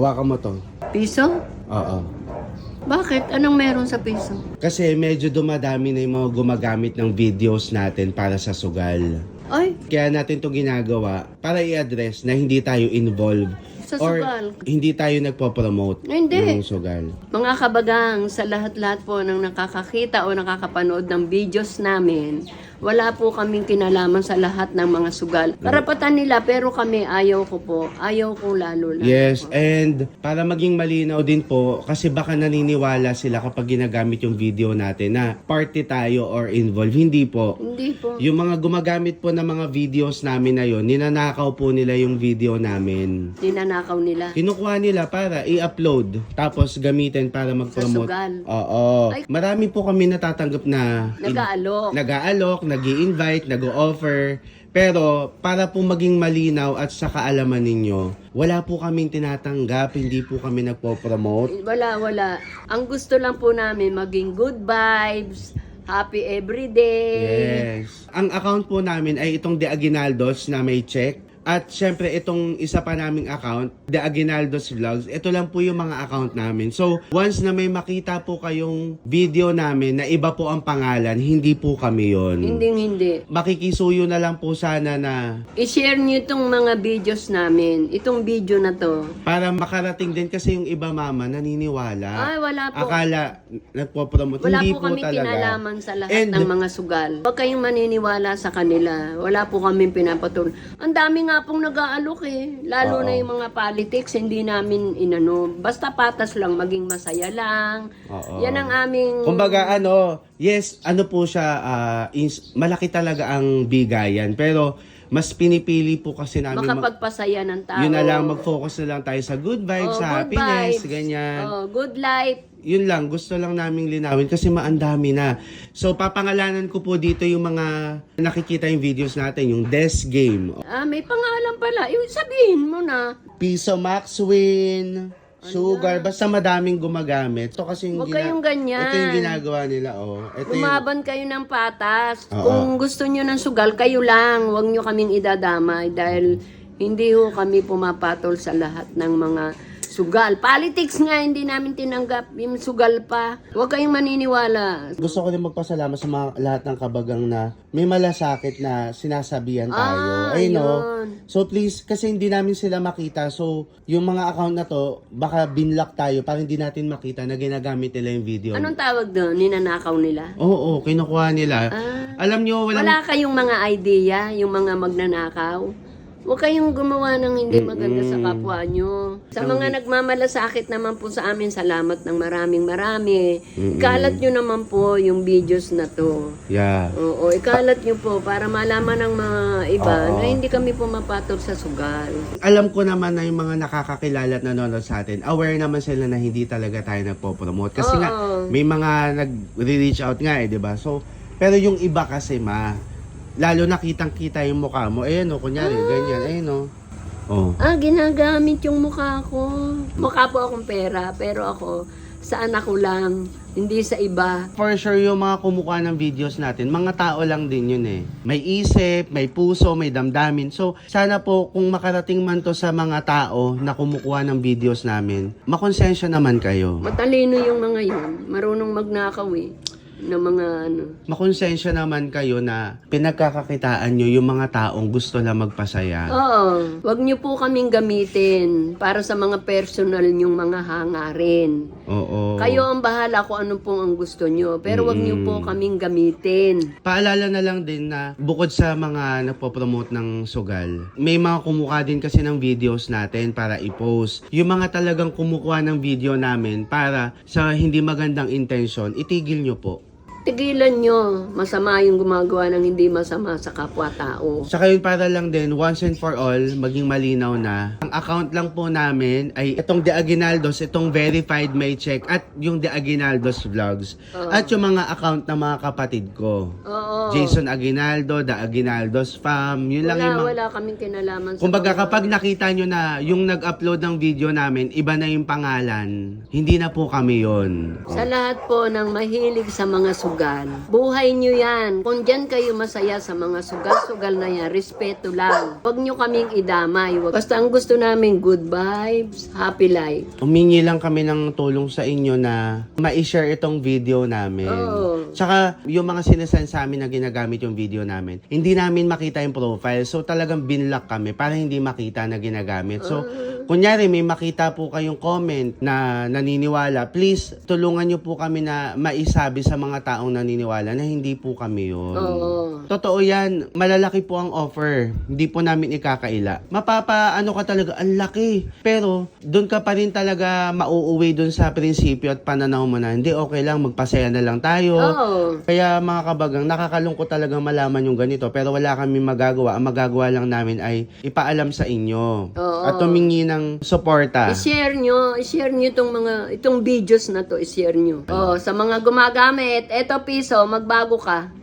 Hawakan mo to. Piso? Oo. Bakit? Anong meron sa piso? Kasi medyo dumadami na yung mga gumagamit ng videos natin para sa sugal. Ay, Kaya natin to ginagawa para i-address na hindi tayo involved sa or sugal. hindi tayo nagpo-promote Hindi. ng sugal. Mga kabagang, sa lahat-lahat po ng nakakakita o nakakapanood ng videos namin, wala po kaming kinalaman sa lahat ng mga sugal. Karapatan nila, pero kami ayaw ko po. Ayaw ko lalo na. Yes, and para maging malinaw din po, kasi baka naniniwala sila kapag ginagamit yung video natin na party tayo or involved. Hindi po. Hindi po. Yung mga gumagamit po ng mga videos namin na yon, ninanakaw po nila yung video namin. Ninanakaw nila. Kinukuha nila para i-upload, tapos gamitin para mag-promote. Sa sugal. Oo. Ay. Marami po kami natatanggap na Nag-aalok. nag-aalok, nag-i-invite, nag-o-offer. Pero para po maging malinaw at sa kaalaman ninyo, wala po kaming tinatanggap, hindi po kami nagpo-promote. Wala. Ang gusto lang po namin, maging good vibes, happy everyday. Yes. Ang account po namin ay itong The Aguinaldos na may check. At syempre, itong isa pa naming account, The Aguinaldos Vlogs, ito lang po yung mga account namin. So, once na may makita po kayong video namin na iba po ang pangalan, hindi po kami yon. Hindi. Makikisuyo na lang po sana na I-share nyo itong mga videos namin. Itong video na to. para makarating din kasi yung iba mama naniniwala. Ay, wala po. Akala nagpo-promote. Wala Hindi po po kami talaga. kinalaman sa lahat And- ng mga sugal. Huwag kayong maniniwala sa kanila. Wala po kami pinapatulong. Ang dami nga pong nag-aalok eh. Lalo Oo. na yung mga politics, hindi namin inano. Basta patas lang, maging masaya lang. Oo. Yan ang aming... Kumbaga yes, po siya, malaki talaga ang bigayan. Pero mas pinipili po kasi namin makapagpasaya ng tao. yun na lang, mag-focus na lang tayo sa good vibes, sa good happiness, vibes. ganyan. Good life. Yun lang, gusto lang naming linawin kasi maandami na. So, papangalanan ko po dito yung mga nakikita yung videos natin, yung Desk Game, May pangalan pala. Sabihin mo na. Piso Max Win, Sugar, basta madaming gumagamit. Ito kasi yung Huwag kayong ganyan. Ito yung ginagawa nila, Ito yung, Lumaban kayo ng patas. Oo. Kung gusto nyo ng sugal, kayo lang. Huwag nyo kaming idadamay dahil hindi ho kami pumapatol sa lahat ng mga sugal. Politics nga, hindi namin tinanggap. Yung sugal pa. Huwag kayong maniniwala. gusto ko din magpasalamat sa mga lahat ng kabagang na may malasakit na sinasabihan tayo. Yun. So please, kasi hindi namin sila makita. So, yung mga account na to, baka binlock tayo para hindi natin makita na ginagamit nila yung video. Anong tawag doon? Ninanakaw nila? Oo, kinukuha nila. Alam nyo, Wala kayong mga idea, yung mga magnanakaw? Huwag kayong gumawa ng hindi maganda sa kapwa nyo. Sa mga nagmamalasakit naman po sa amin, salamat ng marami. Ikalat nyo naman po yung videos na to. Yeah. Oo, ikalat nyo po para malaman ng mga iba Oo. na hindi kami pumapatol sa sugal. Alam ko naman na yung mga nakakakilala at nanonood sa atin, aware naman sila na hindi talaga tayo nagpo-promote. Kasi nga, Oo. may mga nag-reach out nga di ba? So, pero yung iba kasi lalo nakitang-kita yung mukha mo. Ayan kunyari, ganyan, ayan Ginagamit yung mukha ko. Mukha po akong pera, pero ako, sa anak ko lang, hindi sa iba. For sure, yung mga kumukuha ng videos natin, mga tao lang din yun eh. May isip, may puso, may damdamin. So, sana po kung makarating man to sa mga tao na kumukuha ng videos namin, makonsensya naman kayo. Matalino yung mga yun. Marunong magnakaw eh. Ng mga Makonsensya naman kayo na pinagkakakitaan nyo yung mga taong gusto na magpasaya. Oo. Wag niyo po kaming gamitin para sa mga personal nyong mga hangarin. Oo. Kayo ang bahala kung ano pong ang gusto nyo. Pero wag niyo po kaming gamitin. Paalala na lang din na bukod sa mga nagpo-promote ng sugal, may mga kumukuha din kasi ng videos natin para i-post. Yung mga talagang kumukuha ng video namin para sa hindi magandang intention, itigil nyo po. Tigilan nyo. Masama yung gumagawa ng hindi masama sa kapwa-tao. Saka yun para lang din, once and for all, maging malinaw na. Ang account lang po namin ay itong The Aguinaldos, itong verified may check, at yung The Aguinaldos Vlogs. At yung mga account ng mga kapatid ko. Oo. Jason Aguinaldo, The Aguinaldos Fam, yun lang yung mga... Wala kaming kinalaman sa Kumbaga mga- kapag nakita nyo na yung nag-upload ng video namin, iba na yung pangalan, hindi na po kami yon. Sa lahat po ng mahilig sa mga sugal, sugal. Buhay nyo yan. Kung dyan kayo masaya sa mga sugal-sugal na yan, respeto lang. Huwag nyo kaming idamay. Basta ang gusto namin, good vibes, happy life. Humingi lang kami ng tulong sa inyo na ma-share itong video namin. Oo. Tsaka yung mga sinasend sa amin na ginagamit yung video namin, hindi namin makita yung profile. So talagang binlock kami para hindi makita na ginagamit. So kunyari may makita po kayong comment na naniniwala, please tulungan nyo po kami na maisabi sa mga taong naniniwala na hindi po kami yun. Oo. Totoo yan, malalaki po ang offer. Hindi po namin ikakaila. Ano ka talaga, ang laki. Pero doon ka pa rin talaga mauuwi doon sa prinsipyo at pananaw mo na hindi, okay lang, magpasaya na lang tayo. Oo. Kaya mga kabagang, nakakalungkot talagang malaman yung ganito pero wala kami magagawa. Ang magagawa lang namin ay ipaalam sa inyo. Oo. At tumingi ng suporta. I-share nyo itong videos na to, i-share nyo. Oh, sa mga gumagamit, eto piso, magbago ka.